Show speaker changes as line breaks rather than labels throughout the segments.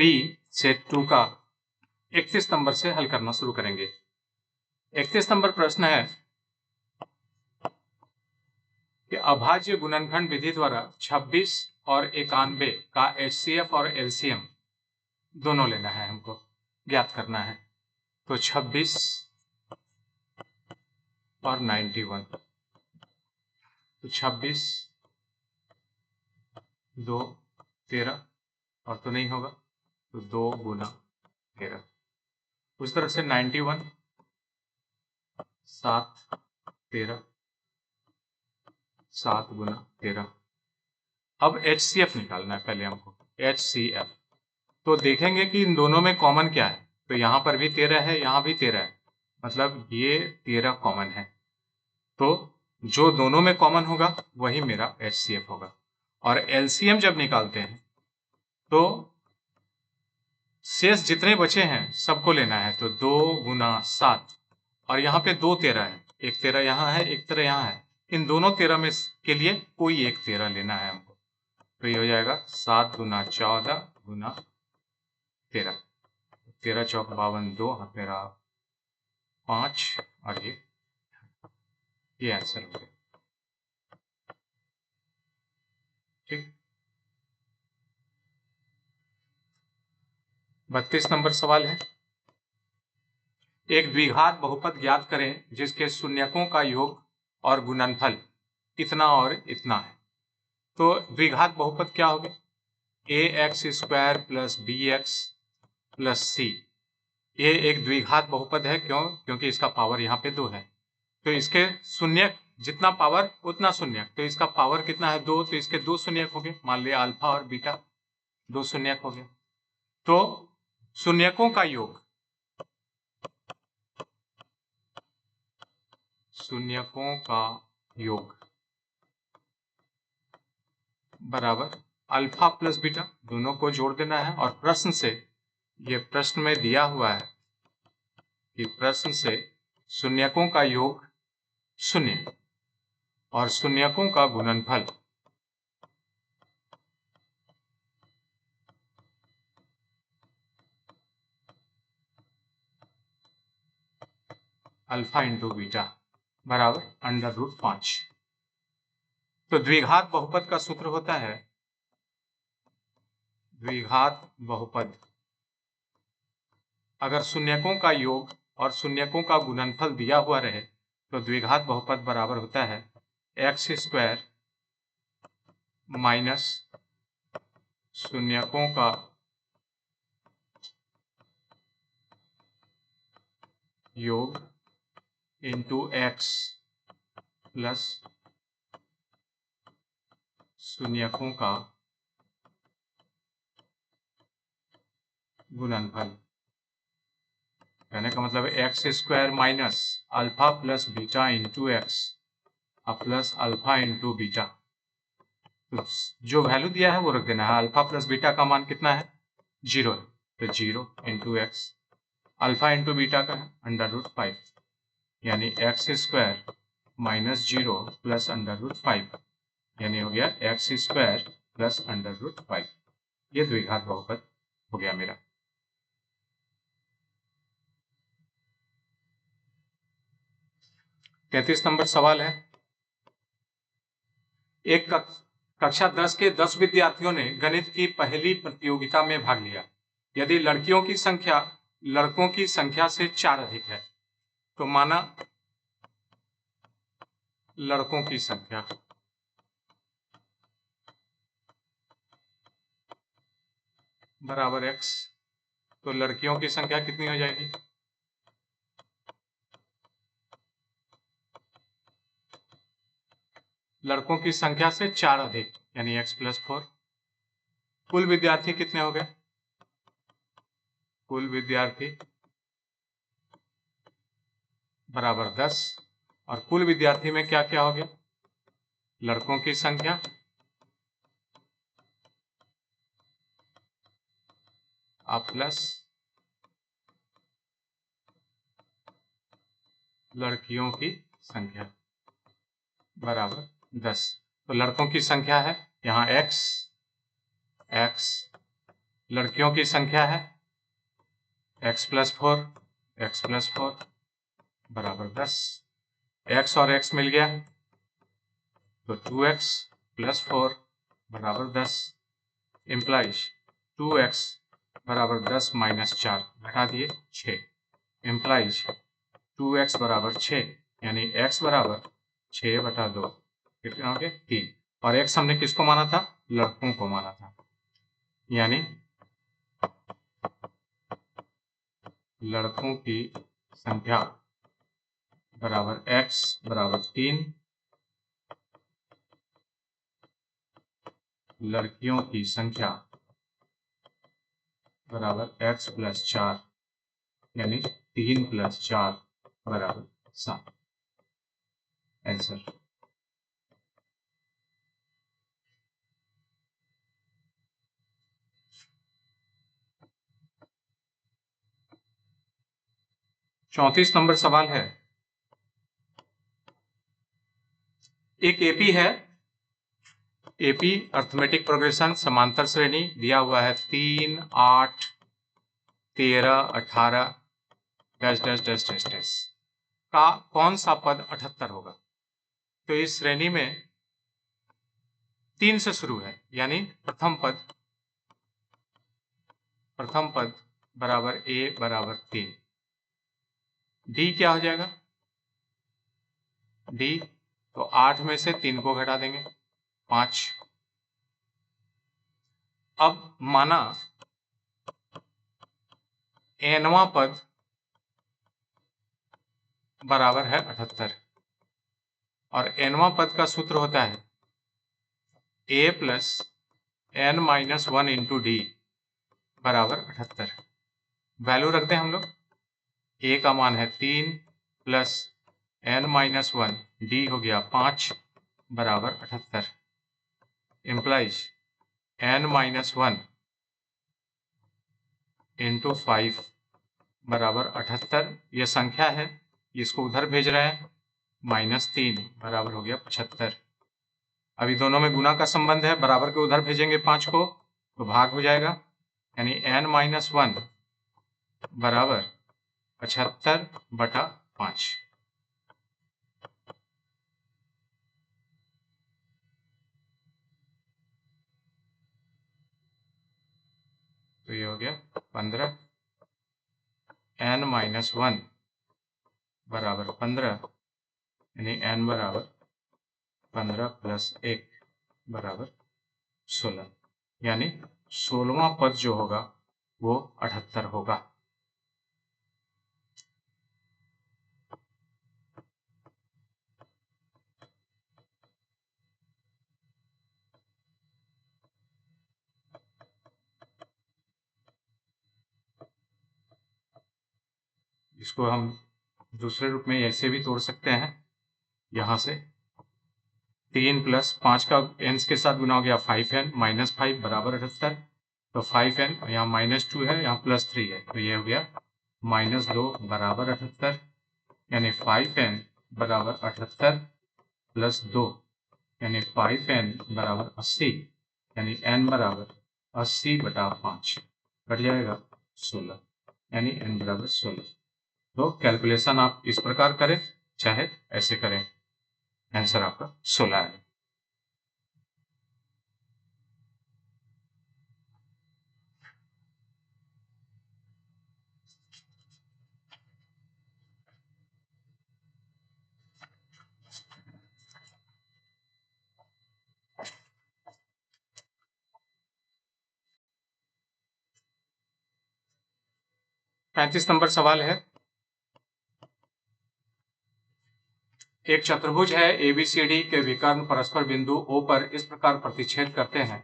B set 2 का 31 number से हल करना शुरू करेंगे। 31 नंबर प्रश्न है कि अभाज्य गुणनखंड विधि द्वारा 26 और 91 का HCF और LCM दोनों लेना है, हमको ज्ञात करना है। तो 26 और 91, तो 26 2 13 और तो नहीं होगा, तो 2 गुना 13। उस तरह से 91 7 13 7 गुना 13। अब HCF निकालना है पहले हमको, HCF। तो देखेंगे कि इन दोनों में कॉमन क्या है। तो यहां पर भी 13 है, यहां भी 13 है, मतलब ये 13 कॉमन है। तो जो दोनों में कॉमन होगा वही मेरा HCF होगा। और LCM जब निकालते हैं तो शेष जितने बचे हैं सबको लेना है। तो 2 गुना 7, और यहाँ पे 2 13 है, एक 13 यहाँ है, एक 13 यहाँ है। इन दोनों 13 में के लिए कोई एक 13 लेना है हमको। तो ये हो जाएगा 7 गुना 14 गुना 13, 13 चौक 52, 2 हाथ मेरा 5, और ये आंसर हो गया। ठीक, 32 नंबर सवाल है, एक द्विघात बहुपद ज्ञात करें जिसके शून्यकों का योग और गुणनफल इतना और इतना है। तो द्विघात बहुपद क्या होगा? ax² plus bx plus c। ये एक द्विघात बहुपद है। क्यों? क्योंकि इसका पावर यहाँ पे 2 है। तो इसके शून्यक जितना पावर उतना शून्यक, तो इसका पावर कितना है 2, तो इसके 2 शून्यक हो गए। मान लिया अल्फा और बीटा 2 शून्यक हो गए। तो शून्यकों का योग, शून्यकों का योग बराबर अल्फा प्लस बीटा, दोनों को जोड़ देना है। और प्रश्न से, ये प्रश्न में दिया हुआ है कि प्रश्न से शून्यकों का योग 0 और शून्यकों का गुणनफल अल्फा इंटू बीटा बराबर √5। तो द्विघात बहुपद का सूत्र होता है, द्विघात बहुपद अगर शून्यकों का योग और शून्यकों का गुणनफल दिया हुआ रहे तो द्विघात बहुपद बराबर होता है x² माइनस शून्यकों का योग इंटू x प्लस शून्यकों का गुणनफल। कहने का मतलब x² minus alpha plus beta into x plus alpha into beta. जो वैल्यू दिया है वो रख देना है। अल्फा प्लस बीटा का मान कितना है? 0 है, तो 0 into x, alpha into beta का है √5, यानी x² माइनस 0 प्लस √5, यानी हो गया x² प्लस √5। ये द्विघात बहुपद हो गया मेरा। तैतीस नंबर सवाल है, एक कक्षा 10 के 10 विद्यार्थियों ने गणित की पहली प्रतियोगिता में भाग लिया। यदि लड़कियों की संख्या लड़कों की संख्या से 4 अधिक है तो माना लड़कों की संख्या बराबर x, तो लड़कियों की संख्या कितनी हो जाएगी? लड़कों की संख्या से 4 अधिक, यानी x प्लस 4। कुल विद्यार्थी कितने हो गए? कुल विद्यार्थी बराबर 10, और कुल विद्यार्थी में क्या क्या हो गया? लड़कों की संख्या प्लस लड़कियों की संख्या बराबर 10। तो लड़कों की संख्या है यहाँ x लड़कियों की संख्या है x प्लस 4 बराबर 10। x और x मिल गया तो 2x प्लस 4 बराबर 10 इम्प्लाइज 2x बराबर 10 माइनस 4 घटा दिए 6 इम्प्लाइज 2x बराबर 6 यानी x बराबर 6/2 कितना हो गया 3। और x हमने किसको माना था? लड़कों को माना था, यानी लड़कों की संख्या बराबर x बराबर 3, लड़कियों की संख्या बराबर x प्लस 4 यानी 3 प्लस 4 बराबर 7। आंसर। चौंतीस नंबर सवाल है, एक एपी है, एपी अर्थमेटिक प्रोग्रेशन समांतर श्रेणी दिया हुआ है 3, 8, 13, 18 dash dash dash dash dash का कौन सा पद 78 होगा? तो इस श्रेणी में 3 से शुरू है, यानी प्रथम पद बराबर a बराबर 3। डी क्या हो जाएगा? डी तो 8 में से 3 को घटा देंगे 5। अब माना nवां पद बराबर है 78 और nवां पद का सूत्र होता है a plus n minus 1 into D बराबर 78। वैल्यू रखते हैं हम लोग, a का मान है 3 प्लस n माइनस 1 डी हो गया 5 बराबर 78 इम्प्लाइज n माइनस 1 इंटू 5 बराबर 78। ये संख्या है, इसको उधर भेज रहे हैं, -3 बराबर हो गया 75। अभी दोनों में गुना का संबंध है, बराबर के उधर भेजेंगे 5 को तो भाग हो जाएगा, यानी n माइनस 1 बराबर 75/5। तो ये हो गया 15, n माइनस 1 बराबर 15 यानी n बराबर 15 प्लस 1 बराबर 16, यानी 16वां पद जो होगा वो 78 होगा। इसको हम दूसरे रूप में ऐसे भी तोड़ सकते हैं, यहां से 3 प्लस 5 का एन के साथ गुना हो गया 5n माइनस 5 बराबर 78। तो 5n यहाँ -2 है, यहाँ +3 है, तो ये हो गया -2 बराबर 78, यानी 5n बराबर 78 प्लस 2 यानी 5n बराबर 80, यानी n बराबर 80/5 कट जाएगा 16, यानी n बराबर 16। तो कैलकुलेशन आप इस प्रकार करें चाहे ऐसे करें, आंसर आपका 16 है। पैंतीस नंबर सवाल है, एक चतुर्भुज है एबीसीडी के विकर्ण परस्पर बिंदु O पर इस प्रकार प्रतिच्छेद करते हैं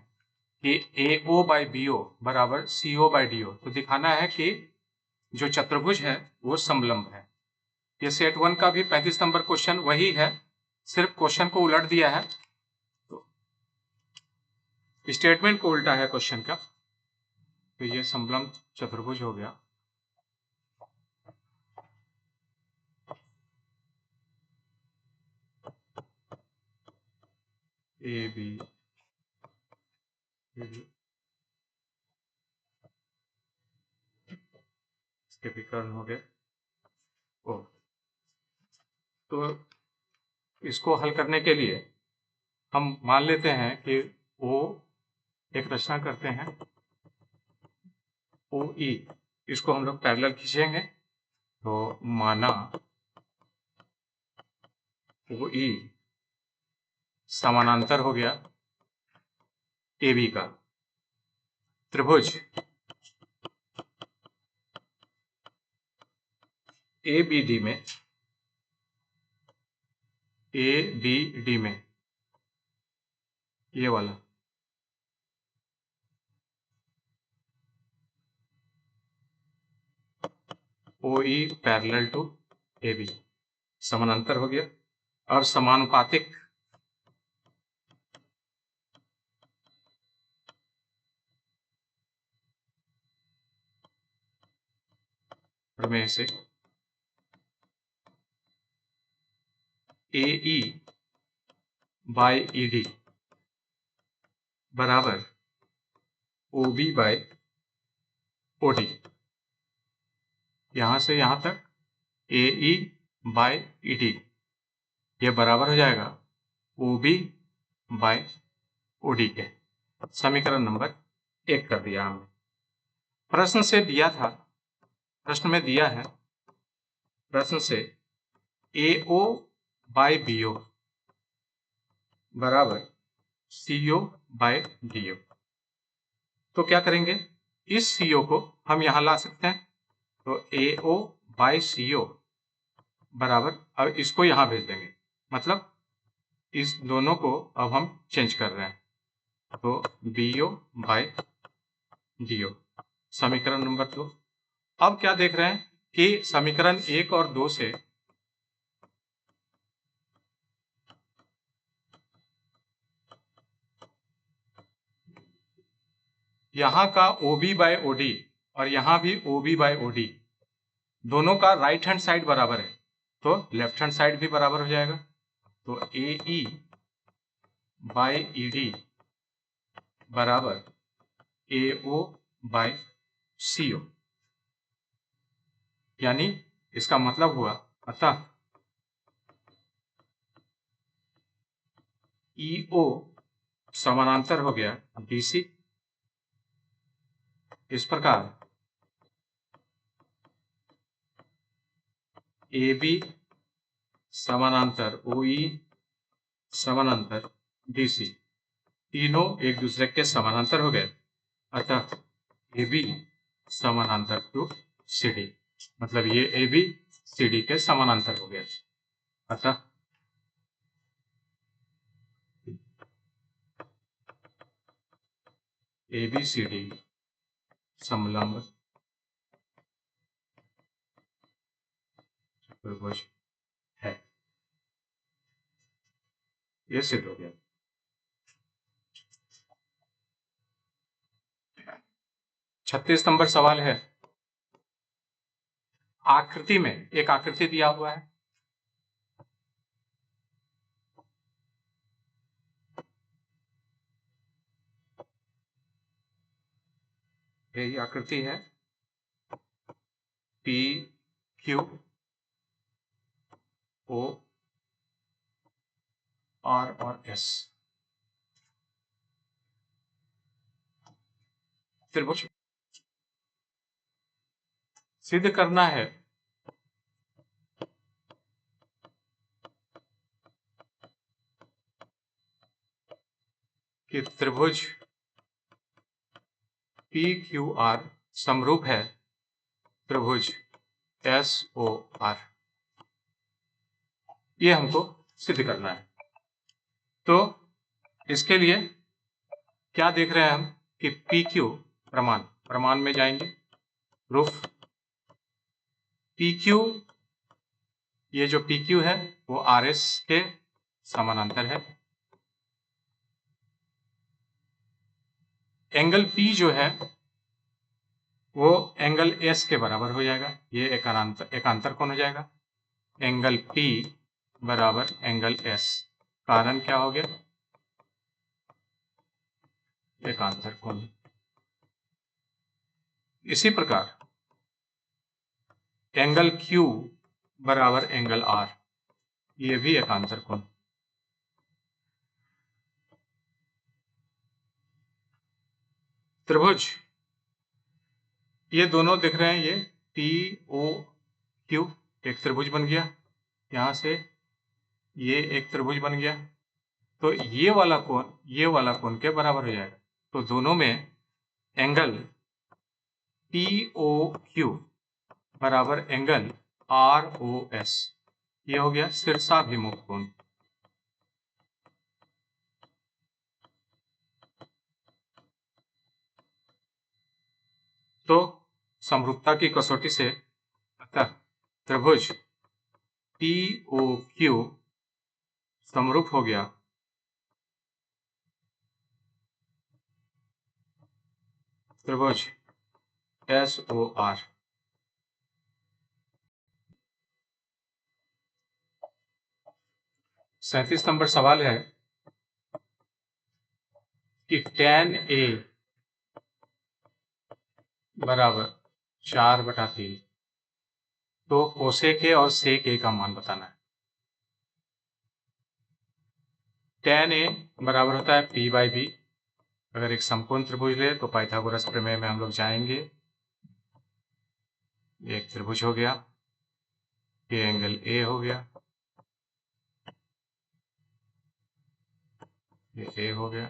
कि AO बाई BO बराबर CO बाई DO। तो दिखाना है कि जो चतुर्भुज है वो समलंब है। ये सेट 1 का भी 35 नंबर क्वेश्चन वही है, सिर्फ क्वेश्चन को उलट दिया है, तो स्टेटमेंट को उल्टा है क्वेश्चन का। तो ये समलंब चतुर्भुज हो गया। ए बी ये विकर्ण हो गया ओ। तो इसको हल करने के लिए हम मान लेते हैं कि ओ एक रचना करते हैं ओ ई, इसको हम लोग पैरेलल खींचेंगे तो माना ओ ई समानांतर हो गया ए बी का। त्रिभुज ए बी डी में ये वाला O E parallel to A B समानांतर हो गया। अब समानुपातिक प्रमेय से ए ई बाय ई डी बराबर O B by O D. यहां से यहां तक ए ई बाय ई डी ये बराबर हो जाएगा O B by O D के। समीकरण नंबर 1 कर दिया हमने। प्रश्न से दिया था, प्रश्न में दिया है, प्रश्न से ए ओ बाय बी ओ बराबर सी ओ बाय डी ओ। तो क्या करेंगे, इस सी ओ को हम यहां ला सकते हैं, तो ए ओ बाय सी ओ बराबर, अब इसको यहां भेज देंगे, मतलब इस दोनों को अब हम चेंज कर रहे हैं, तो B O by D O. समीकरण नंबर 2। अब क्या देख रहे हैं कि समीकरण 1 और 2 से यहां का O B by O D और यहां भी O B by O D दोनों का राइट हैंड साइड बराबर है, तो लेफ्ट हैंड साइड भी बराबर हो जाएगा। तो ए ई बाय ई डी बराबर ए ओ बाय सी ओ, यानी इसका मतलब हुआ, अतः ई ओ समानांतर हो गया डी सी। इस प्रकार ए बी समानांतर ओ ई समानांतर डी सी, तीनों एक दूसरे के समानांतर हो गए, अतः ए बी समानांतर टू सी डी, मतलब ये ए बी सी डी के समानांतर हो गया, अतः ए बी सी डी समलंब चतुर्भुज है। ये सिद्ध हो गया। 36 नंबर सवाल है, आकृति में एक आकृति दिया हुआ है, यही आकृति है पी क्यू ओ आर और एस। त्रिभुज सिद्ध करना है कि त्रिभुज पी क्यू आर समरूप है त्रिभुज एस ओ आर, ये हमको सिद्ध करना है। तो इसके लिए क्या देख रहे हैं हम कि पी क्यू प्रमाण में जाएंगे, प्रूफ पी क्यू, ये जो पी क्यू है वो आर एस के समानांतर है। एंगल पी जो है वो एंगल एस के बराबर हो जाएगा, ये एकांतर कोण हो जाएगा। एंगल पी बराबर एंगल एस, कारण क्या हो गया, एकांतर कोण। इसी प्रकार एंगल Q बराबर एंगल R, ये भी एकांतर कोण। त्रिभुज ये दोनों दिख रहे हैं, ये POQ एक त्रिभुज बन गया, यहां से ये एक त्रिभुज बन गया, तो ये वाला कोण के बराबर हो जाएगा। तो दोनों में एंगल POQ बराबर एंगल ROS, ये हो गया शीर्षाभिमुख कोण। तो समरूपता की कसौटी से अतः त्रिभुज POQ समरूप हो गया त्रिभुज SOR। 37 नंबर सवाल है कि tan A बराबर 4/3, तो कोसेक A और सेक A का मान बताना है। tan A बराबर होता है P/B। अगर एक समकोण त्रिभुज ले तो पाइथागोरस प्रमेय में हम लोग जाएंगे। एक त्रिभुज हो गया, ये एंगल A हो गया, ये A हो गया,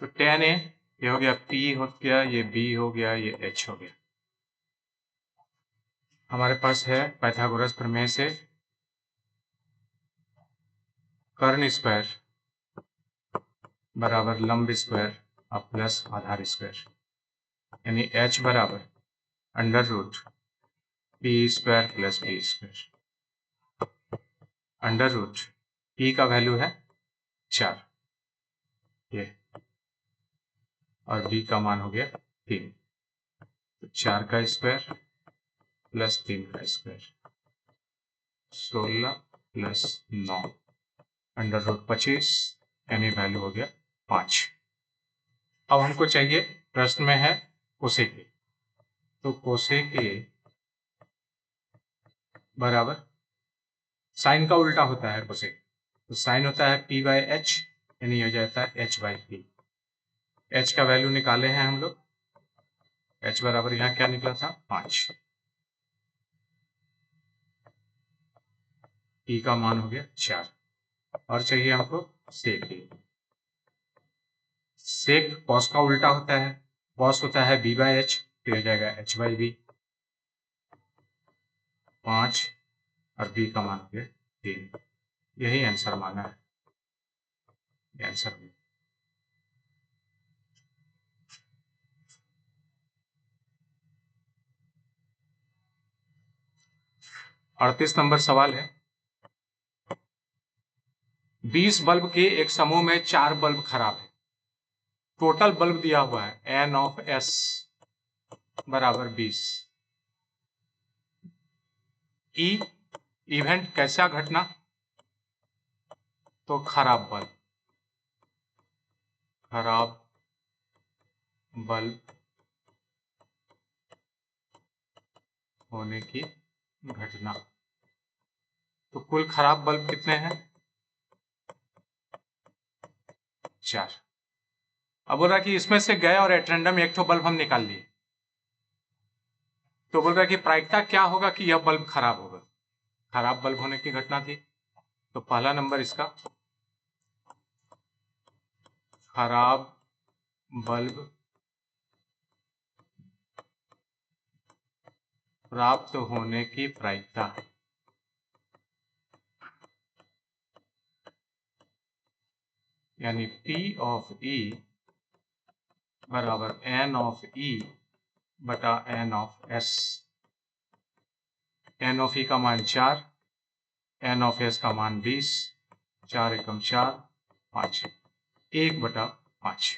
तो tan A ये हो गया, P हो गया, ये B हो गया, ये H हो गया। हमारे पास है पाइथागोरस प्रमेय से कर्ण स्क्वायर बराबर लंब स्क्वायर और प्लस आधार स्क्वायर, यानी H बराबर under root P square plus B square. Under root P का वैल्यू है 4 ये, और B का मान हो गया 3, तो 4 का स्क्वायर प्लस 3 का स्क्वायर 16 प्लस 9 अंडर रूट 25, यानी वैल्यू हो गया 5। अब हमको चाहिए, प्रश्न में है कोसेक A, तो कोसेक A बराबर साइन का उल्टा होता है कोसेक, तो साइन होता है P/H, यानी हो जाता है H/P। H का वैल्यू निकाले हैं हम लोग, H बराबर यहाँ क्या निकला था 5, P का मान हो गया 4, और चाहिए हमको सेक A। सेक कॉस का उल्टा होता है, कॉस होता है B/H, तो हो जाएगा H/B। 5 और B का मान हो गया 3, यही आंसर माना है आंसर में। अड़तीस नंबर सवाल है, 20 बल्ब के एक समूह में 4 बल्ब खराब है। टोटल बल्ब दिया हुआ है N ऑफ S बराबर 20। ई इवेंट कैसा घटना, तो खराब बल्ब होने की घटना। तो कुल खराब बल्ब कितने हैं 4। अब बोल रहा कि इसमें से गए और एट रैंडम एक बल्ब हम निकाल लिए, तो बोल रहा कि प्रायिकता क्या होगा कि यह बल्ब खराब होगा। खराब बल्ब होने की घटना थी, तो पहला नंबर इसका खराब बल्ब प्राप्त होने की प्रायिकता, यानी P ऑफ E बराबर N ऑफ E बटा N of S। N of E का मान 4, N ऑफ S का मान 20, 4 एकम 4 5, 1/5,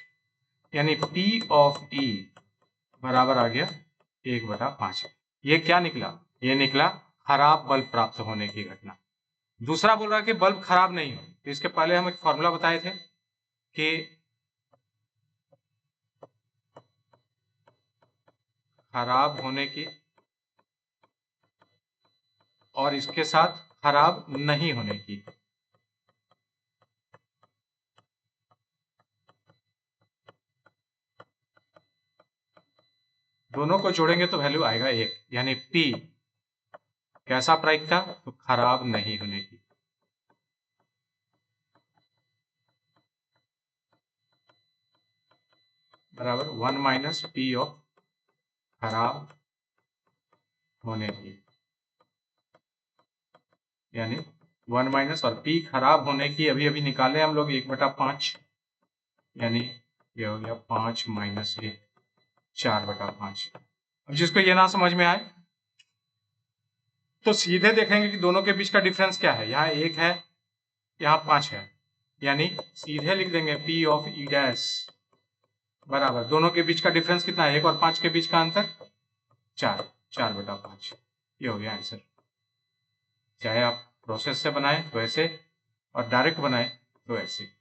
यानी P ऑफ E बराबर आ गया 1/5। ये क्या निकला, ये निकला खराब बल्ब प्राप्त होने की घटना। दूसरा बोल रहा है कि बल्ब खराब नहीं हो, तो इसके पहले हम एक फॉर्मूला बताए थे कि खराब होने की और इसके साथ खराब नहीं होने की। दोनों को जोड़ेंगे तो वैल्यू आएगा 1, यानी P कैसा प्रायिकता, तो खराब नहीं होने की। बराबर 1 माइनस P ऑफ खराब होने की, यानी 1 माइनस और P खराब होने की अभी अभी निकाले हम लोग 1/5, यानी ये हो गया 5 माइनस 1, 4/5। अब जिसको ये ना समझ में आए तो सीधे देखेंगे कि दोनों के बीच का डिफरेंस क्या है। यहाँ 1 है, यहाँ 5 है, यानी सीधे लिख देंगे P ऑफ ई डैश बराबर दोनों के बीच का डिफरेंस कितना है, 1 और 5 के बीच का अंतर 4, 4/5। ये हो गया आंसर। चाहे आप प्रोसेस से बनाए तो ऐसे और डायरेक्ट बनाए तो ऐसे।